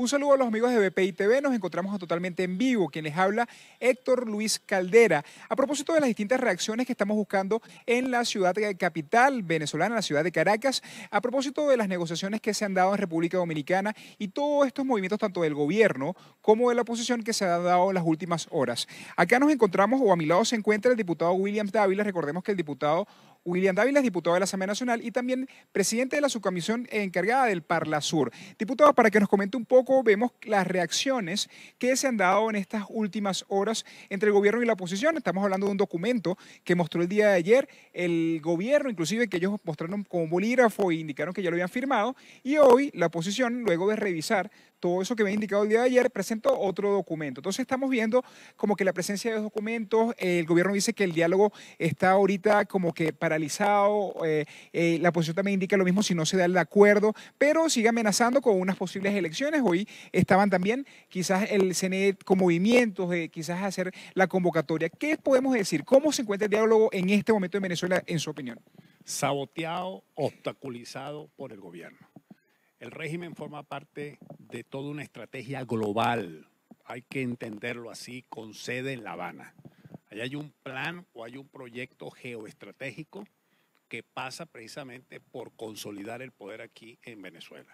Un saludo a los amigos de BPI TV, nos encontramos totalmente en vivo. Quien les habla, Héctor Luis Caldera. A propósito de las distintas reacciones que estamos buscando en la ciudad capital venezolana, la ciudad de Caracas, a propósito de las negociaciones que se han dado en República Dominicana y todos estos movimientos tanto del gobierno como de la oposición que se han dado en las últimas horas. Acá nos encontramos, o a mi lado se encuentra el diputado William Dávila. Recordemos que el diputado William Dávila es diputado de la Asamblea Nacional y también presidente de la subcomisión encargada del Parlasur. Diputado, para que nos comente un poco, vemos las reacciones que se han dado en estas últimas horas entre el gobierno y la oposición. Estamos hablando de un documento que mostró el día de ayer el gobierno, inclusive que ellos mostraron con un bolígrafo e indicaron que ya lo habían firmado, y hoy la oposición, luego de revisar todo eso que había indicado el día de ayer, presentó otro documento. Entonces estamos viendo como que la presencia de dos documentos, el gobierno dice que el diálogo está ahorita como que paralizado, la oposición también indica lo mismo si no se da el acuerdo, pero sigue amenazando con unas posibles elecciones. Hoy estaban también quizás el CNE con movimientos de quizás hacer la convocatoria. ¿Qué podemos decir? ¿Cómo se encuentra el diálogo en este momento en Venezuela, en su opinión? Saboteado, obstaculizado por el gobierno. El régimen forma parte de toda una estrategia global, hay que entenderlo así, con sede en La Habana. Allá hay un plan o hay un proyecto geoestratégico que pasa precisamente por consolidar el poder aquí en Venezuela.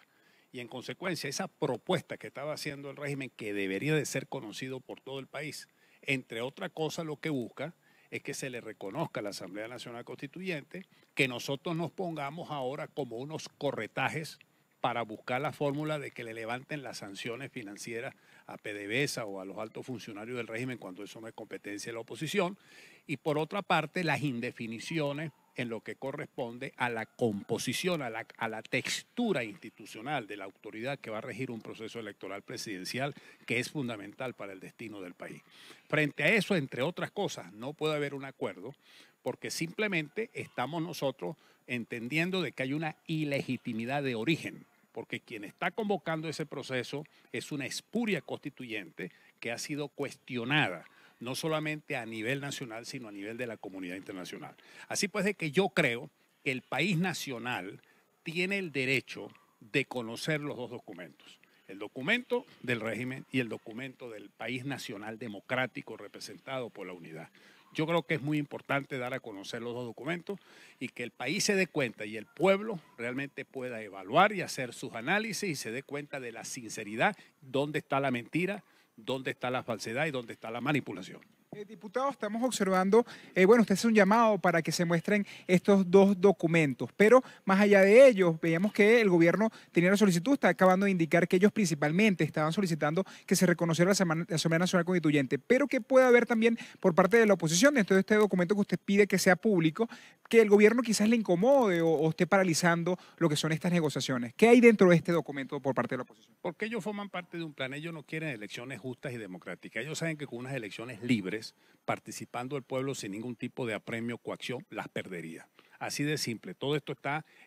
Y en consecuencia, esa propuesta que estaba haciendo el régimen, que debería de ser conocido por todo el país, entre otras cosas lo que busca es que se le reconozca a la Asamblea Nacional Constituyente, que nosotros nos pongamos ahora como unos corretajes para buscar la fórmula de que le levanten las sanciones financieras a PDVSA o a los altos funcionarios del régimen cuando eso no es competencia de la oposición. Y por otra parte, las indefiniciones en lo que corresponde a la composición, a la textura institucional de la autoridad que va a regir un proceso electoral presidencial que es fundamental para el destino del país. Frente a eso, entre otras cosas, no puede haber un acuerdo porque simplemente estamos nosotros entendiendo de que hay una ilegitimidad de origen, porque quien está convocando ese proceso es una espuria constituyente que ha sido cuestionada, no solamente a nivel nacional, sino a nivel de la comunidad internacional. Así pues, de que yo creo que el país nacional tiene el derecho de conocer los dos documentos, el documento del régimen y el documento del país nacional democrático representado por la unidad. Yo creo que es muy importante dar a conocer los dos documentos y que el país se dé cuenta y el pueblo realmente pueda evaluar y hacer sus análisis y se dé cuenta de la sinceridad, dónde está la mentira, dónde está la falsedad y dónde está la manipulación. Diputado, estamos observando, bueno, usted hace un llamado para que se muestren estos dos documentos, pero más allá de ellos, veíamos que el gobierno tenía la solicitud, está acabando de indicar que ellos principalmente estaban solicitando que se reconociera la Asamblea Nacional Constituyente, pero que puede haber también por parte de la oposición, dentro de este documento que usted pide que sea público, que el gobierno quizás le incomode o esté paralizando lo que son estas negociaciones. ¿Qué hay dentro de este documento por parte de la oposición? Porque ellos forman parte de un plan, ellos no quieren elecciones justas y democráticas, ellos saben que con unas elecciones libres, participando el pueblo sin ningún tipo de apremio o coacción, las perdería. Así de simple, todo esto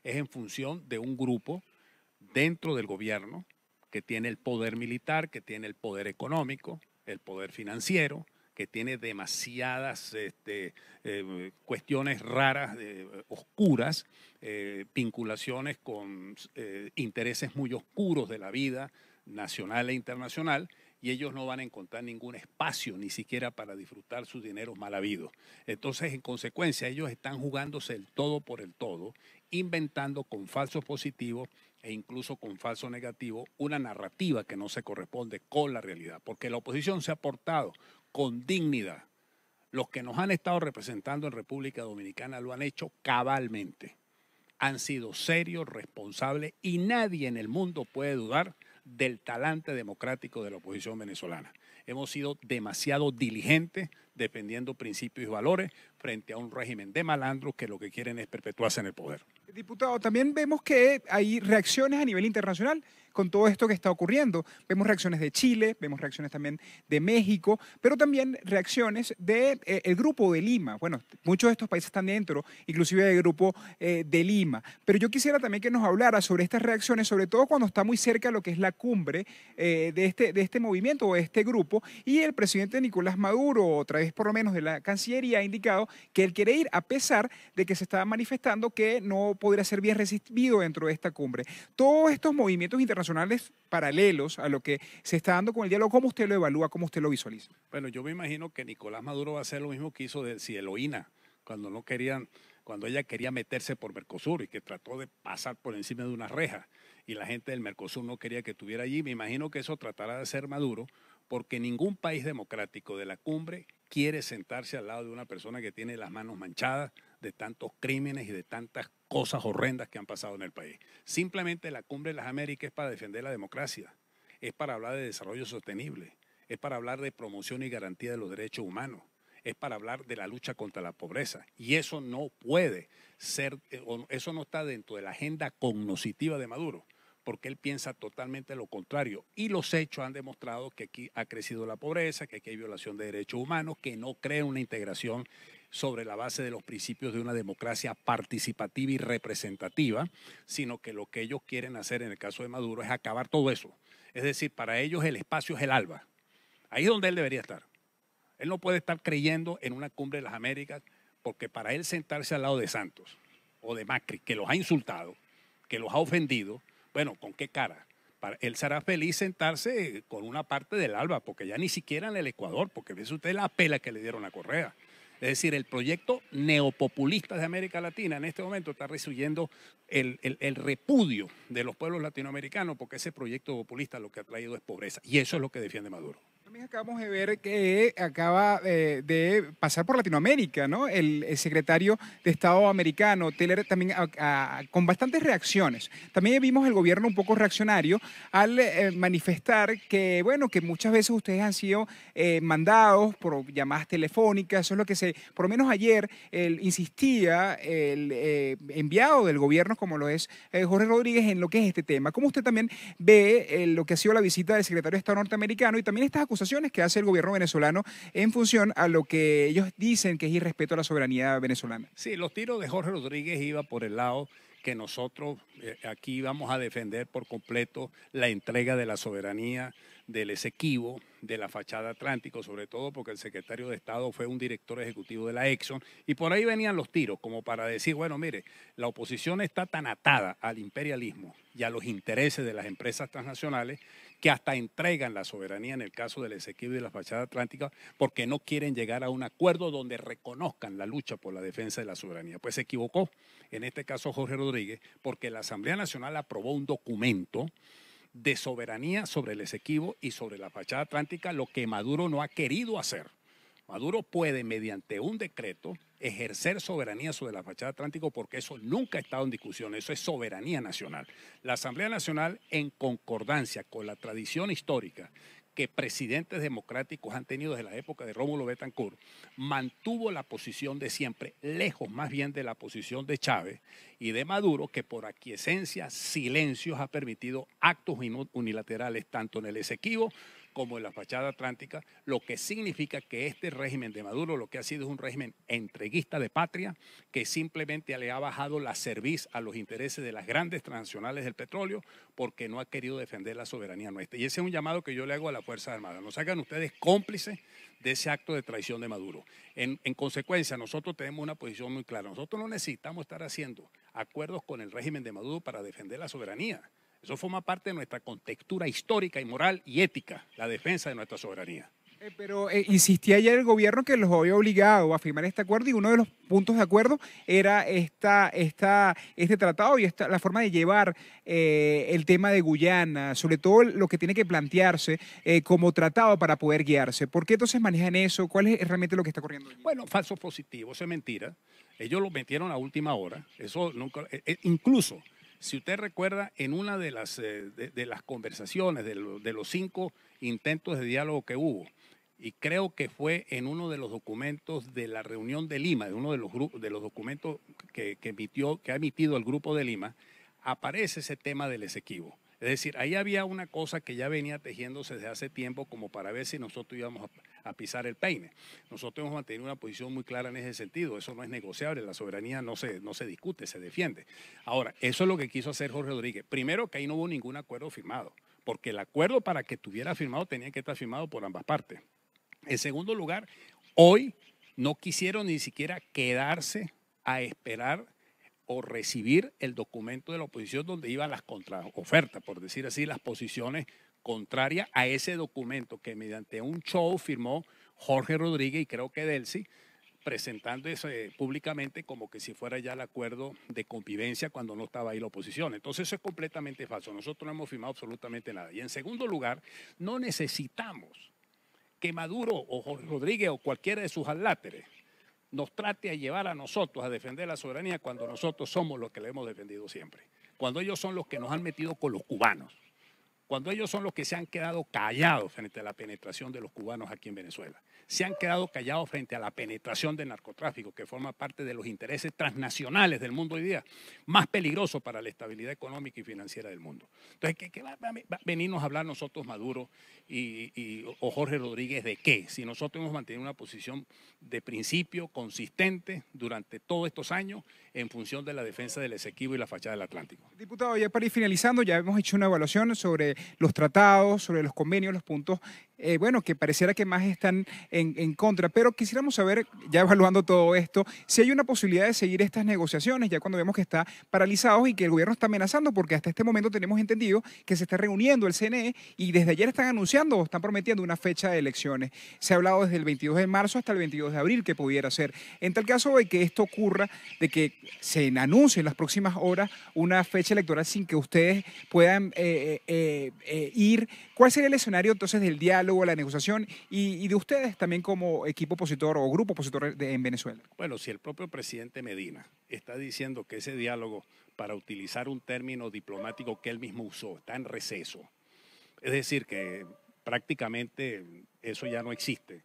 es en función de un grupo dentro del gobierno que tiene el poder militar, que tiene el poder económico, el poder financiero, que tiene demasiadas cuestiones raras, oscuras, vinculaciones con intereses muy oscuros de la vida nacional e internacional, y ellos no van a encontrar ningún espacio ni siquiera para disfrutar sus dineros mal habidos. Entonces, en consecuencia, ellos están jugándose el todo por el todo, inventando con falsos positivos e incluso con falso negativo una narrativa que no se corresponde con la realidad, porque la oposición se ha portado con dignidad. Los que nos han estado representando en República Dominicana lo han hecho cabalmente. Han sido serios, responsables y nadie en el mundo puede dudar del talante democrático de la oposición venezolana. Hemos sido demasiado diligentes defendiendo principios y valores frente a un régimen de malandros que lo que quieren es perpetuarse en el poder. Diputado, también vemos que hay reacciones a nivel internacional con todo esto que está ocurriendo. Vemos reacciones de Chile, vemos reacciones también de México, pero también reacciones del Grupo de Lima. Bueno, muchos de estos países están dentro, inclusive del Grupo de Lima. Pero yo quisiera también que nos hablara sobre estas reacciones, sobre todo cuando está muy cerca de lo que es la cumbre de este movimiento o de este grupo, y el presidente Nicolás Maduro, otra vez por lo menos de la Cancillería, ha indicado que él quiere ir, a pesar de que se está manifestando que no podría ser bien recibido dentro de esta cumbre. Todos estos movimientos internacionales internacionales paralelos a lo que se está dando con el diálogo. ¿Cómo usted lo evalúa? ¿Cómo usted lo visualiza? Bueno, yo me imagino que Nicolás Maduro va a hacer lo mismo que hizo del Cieloína, cuando ella quería meterse por Mercosur y que trató de pasar por encima de una reja y la gente del Mercosur no quería que estuviera allí. Me imagino que eso tratará de hacer Maduro, porque ningún país democrático de la cumbre quiere sentarse al lado de una persona que tiene las manos manchadas de tantos crímenes y de tantas cosas horrendas que han pasado en el país. Simplemente la Cumbre de las Américas es para defender la democracia, es para hablar de desarrollo sostenible, es para hablar de promoción y garantía de los derechos humanos, es para hablar de la lucha contra la pobreza. Y eso no puede ser, eso no está dentro de la agenda cognoscitiva de Maduro, porque él piensa totalmente lo contrario. Y los hechos han demostrado que aquí ha crecido la pobreza, que aquí hay violación de derechos humanos, que no cree una integración sobre la base de los principios de una democracia participativa y representativa, sino que lo que ellos quieren hacer en el caso de Maduro es acabar todo eso. Es decir, para ellos el espacio es el ALBA. Ahí es donde él debería estar. Él no puede estar creyendo en una cumbre de las Américas, porque para él sentarse al lado de Santos o de Macri, que los ha insultado, que los ha ofendido, bueno, ¿con qué cara? Él será feliz sentarse con una parte del ALBA, porque ya ni siquiera en el Ecuador, porque ve usted la pela que le dieron a Correa. Es decir, el proyecto neopopulista de América Latina en este momento está recibiendo el repudio de los pueblos latinoamericanos, porque ese proyecto populista lo que ha traído es pobreza, y eso es lo que defiende Maduro. También acabamos de ver que acaba de pasar por Latinoamérica, ¿no? El secretario de Estado americano, Taylor, también con bastantes reacciones. También vimos el gobierno un poco reaccionario al manifestar que, bueno, que muchas veces ustedes han sido mandados por llamadas telefónicas. Eso es lo que por lo menos ayer, insistía el enviado del gobierno, como lo es Jorge Rodríguez, en lo que es este tema. ¿Cómo usted también ve lo que ha sido la visita del secretario de Estado norteamericano y también estas acusaciones que hace el gobierno venezolano en función a lo que ellos dicen que es irrespeto a la soberanía venezolana? Sí, los tiros de Jorge Rodríguez iban por el lado que nosotros aquí vamos a defender por completo la entrega de la soberanía del Esequibo, de la fachada Atlántico, sobre todo porque el secretario de Estado fue un director ejecutivo de la Exxon, y por ahí venían los tiros, como para decir, bueno, mire, la oposición está tan atada al imperialismo y a los intereses de las empresas transnacionales que hasta entregan la soberanía en el caso del Esequibo y de la fachada Atlántica porque no quieren llegar a un acuerdo donde reconozcan la lucha por la defensa de la soberanía. Pues se equivocó, en este caso Jorge Rodríguez, porque la Asamblea Nacional aprobó un documento de soberanía sobre el Esequibo y sobre la fachada atlántica, lo que Maduro no ha querido hacer. Maduro puede, mediante un decreto, ejercer soberanía sobre la fachada atlántica porque eso nunca ha estado en discusión, eso es soberanía nacional. La Asamblea Nacional, en concordancia con la tradición histórica que presidentes democráticos han tenido desde la época de Rómulo Betancourt, mantuvo la posición de siempre, lejos más bien de la posición de Chávez y de Maduro, que por aquiescencia, silencios ha permitido actos unilaterales tanto en el Esequibo como en la fachada atlántica, lo que significa que este régimen de Maduro lo que ha sido es un régimen entreguista de patria que simplemente le ha bajado la cerviz a los intereses de las grandes transnacionales del petróleo porque no ha querido defender la soberanía nuestra. Y ese es un llamado que yo le hago a las Fuerzas Armadas. No se hagan ustedes cómplices de ese acto de traición de Maduro. En consecuencia, nosotros tenemos una posición muy clara. Nosotros no necesitamos estar haciendo acuerdos con el régimen de Maduro para defender la soberanía. Eso forma parte de nuestra contextura histórica y moral y ética, la defensa de nuestra soberanía. Pero insistía ayer el gobierno que los había obligado a firmar este acuerdo y uno de los puntos de acuerdo era este tratado y la forma de llevar el tema de Guyana, sobre todo lo que tiene que plantearse como tratado para poder guiarse. ¿Por qué entonces manejan eso? ¿Cuál es realmente lo que está ocurriendo allí? Bueno, falso positivo, eso es mentira. Ellos lo metieron a última hora. Eso nunca, incluso, si usted recuerda, en una de las conversaciones, de los 5 intentos de diálogo que hubo, y creo que fue en uno de los documentos de la reunión de Lima, de uno de los documentos que ha emitido el Grupo de Lima, aparece ese tema del Esequibo. Es decir, ahí había una cosa que ya venía tejiéndose desde hace tiempo como para ver si nosotros íbamos a pisar el peine. Nosotros hemos mantenido una posición muy clara en ese sentido. Eso no es negociable, la soberanía no se discute, se defiende. Ahora, eso es lo que quiso hacer Jorge Rodríguez. Primero, que ahí no hubo ningún acuerdo firmado, porque el acuerdo para que estuviera firmado tenía que estar firmado por ambas partes. En segundo lugar, hoy no quisieron ni siquiera quedarse a esperar o recibir el documento de la oposición donde iban las contraofertas, por decir así, las posiciones contrarias a ese documento que mediante un show firmó Jorge Rodríguez y creo que Delcy, presentando eso públicamente como que si fuera ya el acuerdo de convivencia cuando no estaba ahí la oposición. Entonces eso es completamente falso. Nosotros no hemos firmado absolutamente nada. Y en segundo lugar, no necesitamos que Maduro o Jorge Rodríguez o cualquiera de sus adláteres nos trate a llevar a nosotros a defender la soberanía cuando nosotros somos los que le hemos defendido siempre. Cuando ellos son los que nos han metido con los cubanos. Cuando ellos son los que se han quedado callados frente a la penetración de los cubanos aquí en Venezuela. Se han quedado callados frente a la penetración del narcotráfico, que forma parte de los intereses transnacionales del mundo hoy día, más peligroso para la estabilidad económica y financiera del mundo. Entonces, ¿qué va a venirnos a hablar nosotros Maduro o Jorge Rodríguez de qué? Si nosotros hemos mantenido una posición de principio consistente durante todos estos años en función de la defensa del Esequibo y la fachada del Atlántico. Diputado, ya para ir finalizando, ya hemos hecho una evaluación sobre los tratados, sobre los convenios, los puntos, bueno, que pareciera que más están en contra, pero quisiéramos saber, ya evaluando todo esto, si hay una posibilidad de seguir estas negociaciones, ya cuando vemos que está paralizados y que el gobierno está amenazando, porque hasta este momento tenemos entendido que se está reuniendo el CNE y desde ayer están anunciando o están prometiendo una fecha de elecciones. Se ha hablado desde el 22 de marzo hasta el 22 de abril que pudiera ser. En tal caso de que esto ocurra, de que se anuncie en las próximas horas una fecha electoral sin que ustedes puedan ir, ¿cuál sería el escenario entonces del diálogo, la negociación y de ustedes también como equipo opositor o grupo opositor en Venezuela? Bueno, si el propio presidente Medina está diciendo que ese diálogo, para utilizar un término diplomático que él mismo usó, está en receso, es decir, que prácticamente eso ya no existe,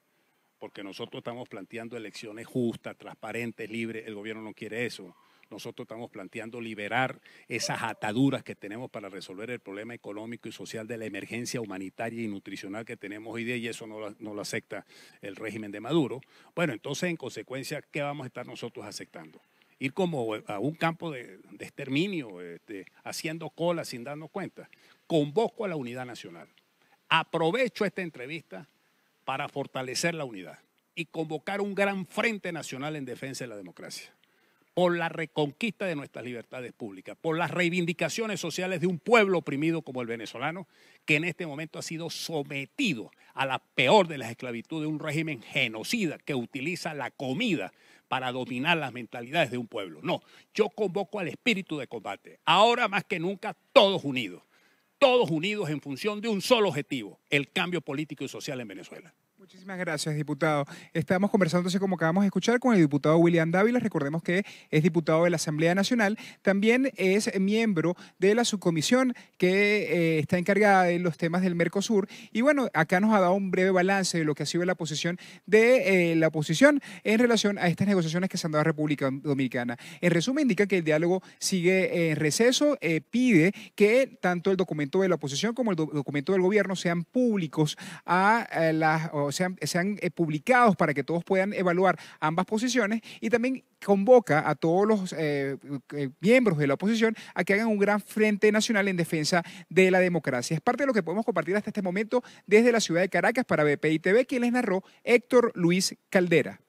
porque nosotros estamos planteando elecciones justas, transparentes, libres, el gobierno no quiere eso. Nosotros estamos planteando liberar esas ataduras que tenemos para resolver el problema económico y social de la emergencia humanitaria y nutricional que tenemos hoy día y eso no lo acepta el régimen de Maduro. Bueno, entonces en consecuencia, ¿qué vamos a estar nosotros aceptando? Ir como a un campo de exterminio, haciendo cola sin darnos cuenta. Convoco a la unidad nacional. Aprovecho esta entrevista para fortalecer la unidad y convocar un gran frente nacional en defensa de la democracia, por la reconquista de nuestras libertades públicas, por las reivindicaciones sociales de un pueblo oprimido como el venezolano, que en este momento ha sido sometido a la peor de las esclavitudes de un régimen genocida que utiliza la comida para dominar las mentalidades de un pueblo. No, yo convoco al espíritu de combate, ahora más que nunca todos unidos en función de un solo objetivo, el cambio político y social en Venezuela. Muchísimas gracias, diputado. Estamos conversando entonces, como acabamos de escuchar, con el diputado William Dávila. Recordemos que es diputado de la Asamblea Nacional. También es miembro de la subcomisión que está encargada de los temas del Mercosur. Y bueno, acá nos ha dado un breve balance de lo que ha sido la posición de la oposición en relación a estas negociaciones que se han dado a República Dominicana. En resumen, indica que el diálogo sigue en receso. Pide que tanto el documento de la oposición como el documento del gobierno sean públicos sean publicados para que todos puedan evaluar ambas posiciones y también convoca a todos los miembros de la oposición a que hagan un gran frente nacional en defensa de la democracia. Es parte de lo que podemos compartir hasta este momento desde la ciudad de Caracas para BPI TV, quien les narró Héctor Luis Caldera.